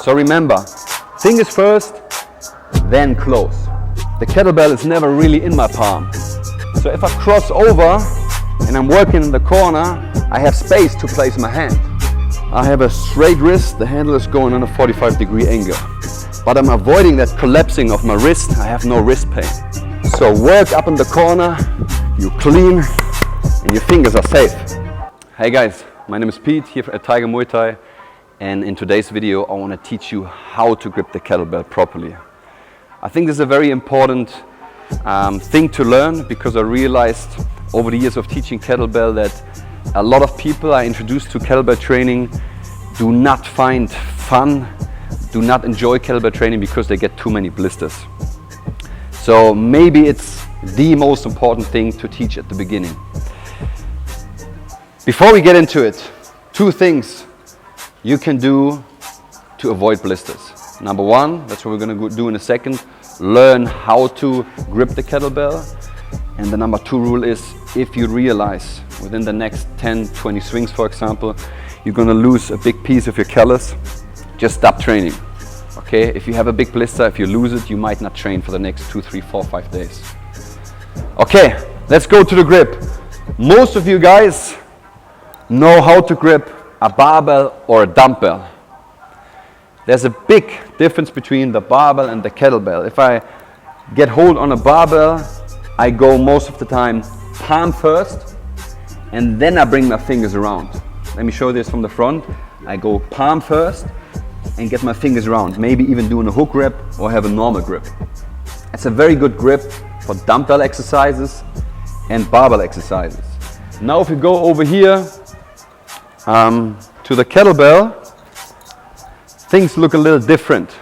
So remember, fingers first, then close. The kettlebell is never really in my palm. So if I cross over and I'm working in the corner, I have space to place my hand. I have a straight wrist, the handle is going on a 45-degree angle. But I'm avoiding that collapsing of my wrist, I have no wrist pain. So work up in the corner, you clean, and your fingers are safe. Hey guys, my name is Pete here at Tiger Muay Thai, and in today's video I want to teach you how to grip the kettlebell properly. I think this is a very important thing to learn, because I realized over the years of teaching kettlebell that a lot of people I introduced to kettlebell training do not find fun, do not enjoy kettlebell training because they get too many blisters. So maybe it's the most important thing to teach at the beginning. Before we get into it, two things you can do to avoid blisters. Number one, that's what we're going to do in a second, learn how to grip the kettlebell. And the number two rule is, if you realize within the next 10-20 swings, for example, you're going to lose a big piece of your callus, just stop training. Okay, if you have a big blister, if you lose it, you might not train for the next 2, 3, 4, 5 days. Okay, let's go to the grip. Most of you guys know how to grip a barbell or a dumbbell. There's a big difference between the barbell and the kettlebell. If I get hold on a barbell, I go most of the time palm first, and then I bring my fingers around. Let me show this from the front. I go palm first and get my fingers around, maybe even doing a hook grip or have a normal grip. It's a very good grip for dumbbell exercises and barbell exercises. Now if we go over here to the kettlebell, things look a little different.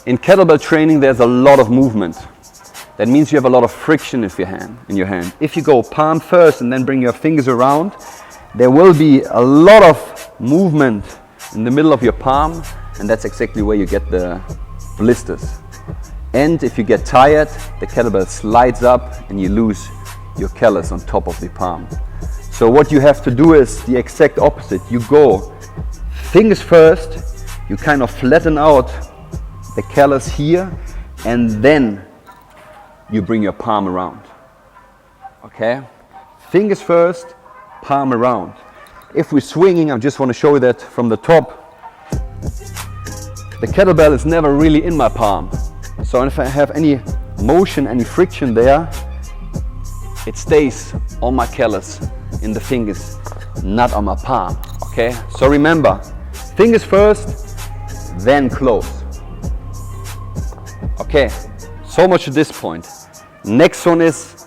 In kettlebell training there's a lot of movement. That means you have a lot of friction in your hand. If you go palm first and then bring your fingers around, there will be a lot of movement in the middle of your palm, and that's exactly where you get the blisters. And if you get tired, the kettlebell slides up and you lose your callus on top of the palm. So what you have to do is the exact opposite. You go fingers first, you kind of flatten out the callus here, and then you bring your palm around. Okay? Fingers first, palm around. If we're swinging, I just want to show you that from the top. The kettlebell is never really in my palm. So if I have any motion, any friction there, it stays on my callus in the fingers, not on my palm. Okay? So remember, fingers first, then close. Okay, so much at this point. Next one is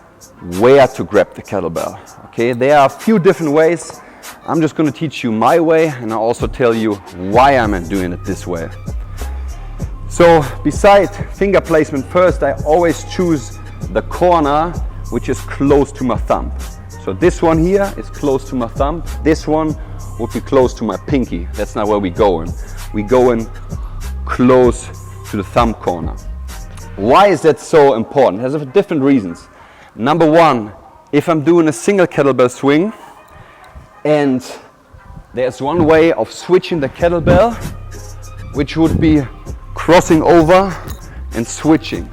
where to grab the kettlebell. Okay, there are a few different ways. I'm just going to teach you my way, and I'll also tell you why I'm doing it this way. So beside finger placement first, I always choose the corner which is close to my thumb. So this one here is close to my thumb. This one would be close to my pinky. That's not where we go in. We go in close to the thumb corner. Why is that so important? It has different reasons. Number one, if I'm doing a single kettlebell swing and there's one way of switching the kettlebell, which would be crossing over and switching.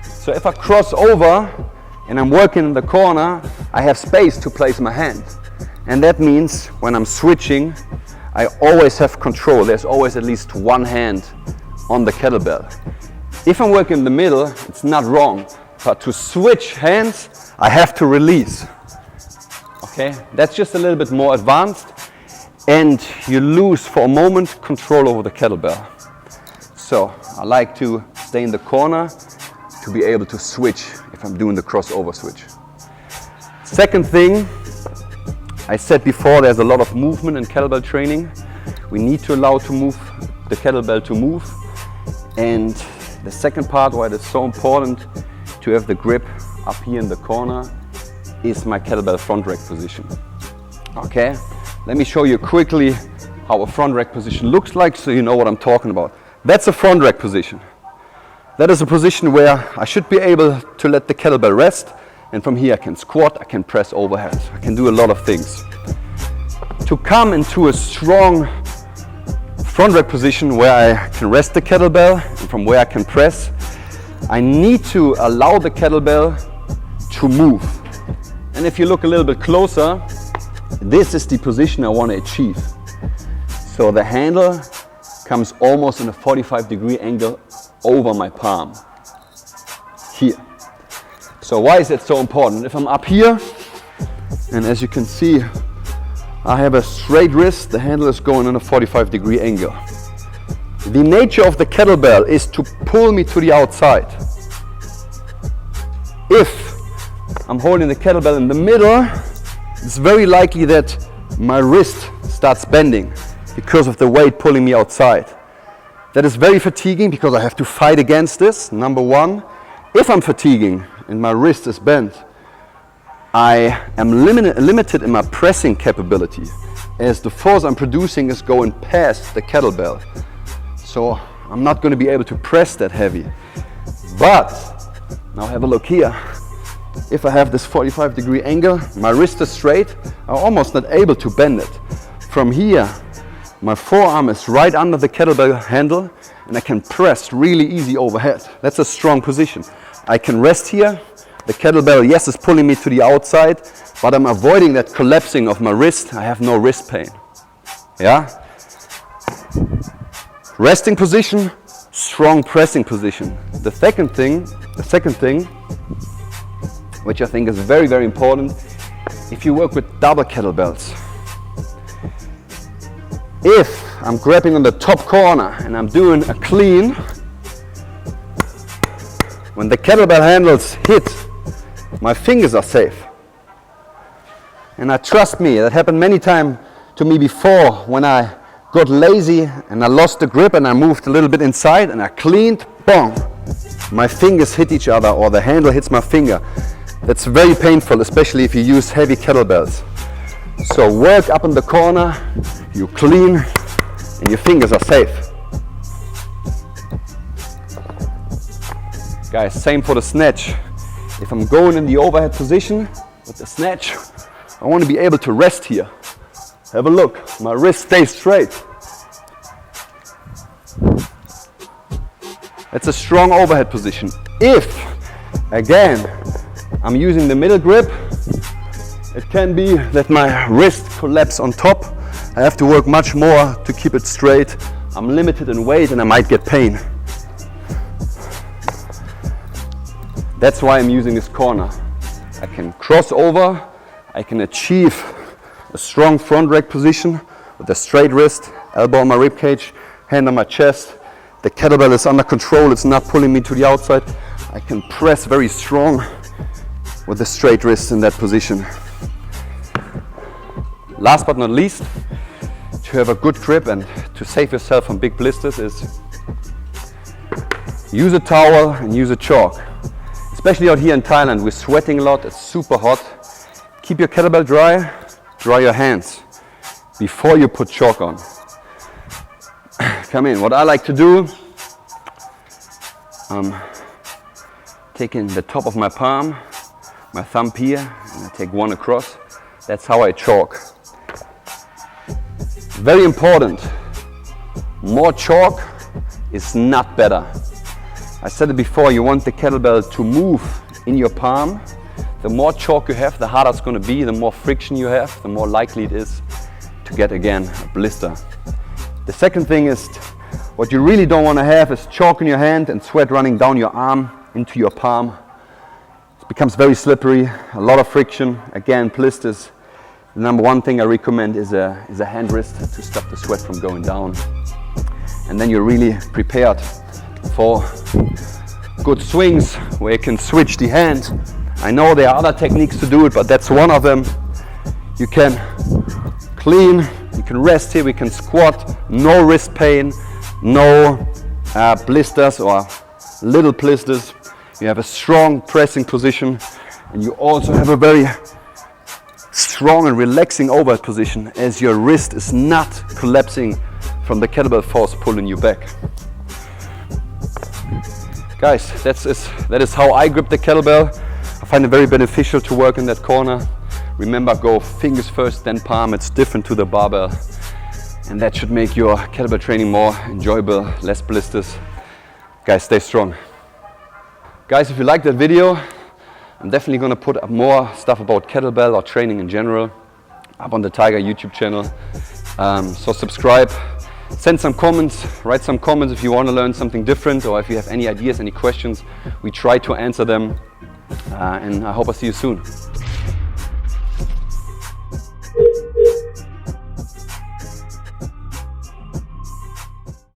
So if I cross over and I'm working in the corner, I have space to place my hand. And that means when I'm switching, I always have control. There's always at least one hand on the kettlebell. If I'm working in the middle, it's not wrong, but to switch hands, I have to release. Okay, that's just a little bit more advanced, and you lose for a moment control over the kettlebell. So I like to stay in the corner to be able to switch if I'm doing the crossover switch. Second thing, I said before, there's a lot of movement in kettlebell training. We need to allow the kettlebell to move. And the second part why it is so important to have the grip up here in the corner is my kettlebell front rack position. Okay, let me show you quickly how a front rack position looks like so you know what I'm talking about. That's a front rack position. That is a position where I should be able to let the kettlebell rest, and from here I can squat, I can press overhead, I can do a lot of things. To come into a strong front rack position where I can rest the kettlebell and from where I can press, I need to allow the kettlebell to move. And if you look a little bit closer, this is the position I want to achieve. So the handle comes almost in a 45-degree angle over my palm, here. So why is that so important? If I'm up here, and as you can see, I have a straight wrist, the handle is going in a 45-degree angle. The nature of the kettlebell is to pull me to the outside. If I'm holding the kettlebell in the middle, it's very likely that my wrist starts bending because of the weight pulling me outside. That is very fatiguing because I have to fight against this, number one. If I'm fatiguing and my wrist is bent, I am limited in my pressing capability as the force I'm producing is going past the kettlebell. So I'm not going to be able to press that heavy. But now have a look here. If I have this 45-degree angle, my wrist is straight, I'm almost not able to bend it. From here, my forearm is right under the kettlebell handle and I can press really easy overhead. That's a strong position. I can rest here. The kettlebell, yes, is pulling me to the outside, but I'm avoiding that collapsing of my wrist. I have no wrist pain. Yeah? Resting position, strong pressing position. The second thing, which I think is very, very important, if you work with double kettlebells. If I'm grabbing on the top corner and I'm doing a clean, when the kettlebell handles hit, my fingers are safe. And trust me, that happened many times to me before when I got lazy and I lost the grip and I moved a little bit inside and I cleaned, boom, my fingers hit each other or the handle hits my finger. That's very painful, especially if you use heavy kettlebells. So work up in the corner, you clean, and your fingers are safe. Guys, same for the snatch. If I'm going in the overhead position with the snatch, I want to be able to rest here. Have a look, my wrist stays straight. That's a strong overhead position. If, again, I'm using the middle grip, it can be that my wrist collapses on top. I have to work much more to keep it straight. I'm limited in weight and I might get pain. That's why I'm using this corner. I can cross over, I can achieve a strong front rack position with a straight wrist, elbow on my rib cage, hand on my chest. The kettlebell is under control, it's not pulling me to the outside. I can press very strong with a straight wrist in that position. Last but not least, to have a good grip and to save yourself from big blisters is use a towel and use a chalk. Especially out here in Thailand, we're sweating a lot, it's super hot. Keep your kettlebell dry, dry your hands before you put chalk on. Come in, what I like to do, taking the top of my palm, my thumb here, and I take one across. That's how I chalk. Very important, more chalk is not better. I said it before, you want the kettlebell to move in your palm. The more chalk you have, the harder it's going to be, the more friction you have, the more likely it is to get again a blister. The second thing is, what you really don't want to have is chalk in your hand and sweat running down your arm into your palm. It becomes very slippery, a lot of friction, again blisters. The number one thing I recommend is a hand wrist to stop the sweat from going down. And then you're really prepared for good swings where you can switch the hand. I know there are other techniques to do it, but that's one of them. You can clean, you can rest here, we can squat, no wrist pain, no blisters or little blisters. You have a strong pressing position and you also have a very strong and relaxing overhead position as your wrist is not collapsing from the kettlebell force pulling you back. Guys, that is how I grip the kettlebell. I find it very beneficial to work in that corner. Remember, go fingers first, then palm. It's different to the barbell. and that should make your kettlebell training more enjoyable, less blisters. Guys, stay strong. Guys, if you liked that video, I'm definitely gonna put up more stuff about kettlebell or training in general up on the Tiger YouTube channel. So subscribe, send some comments, write some comments if you want to learn something different, or if you have any ideas, any questions. We try to answer them, and I hope I see you soon.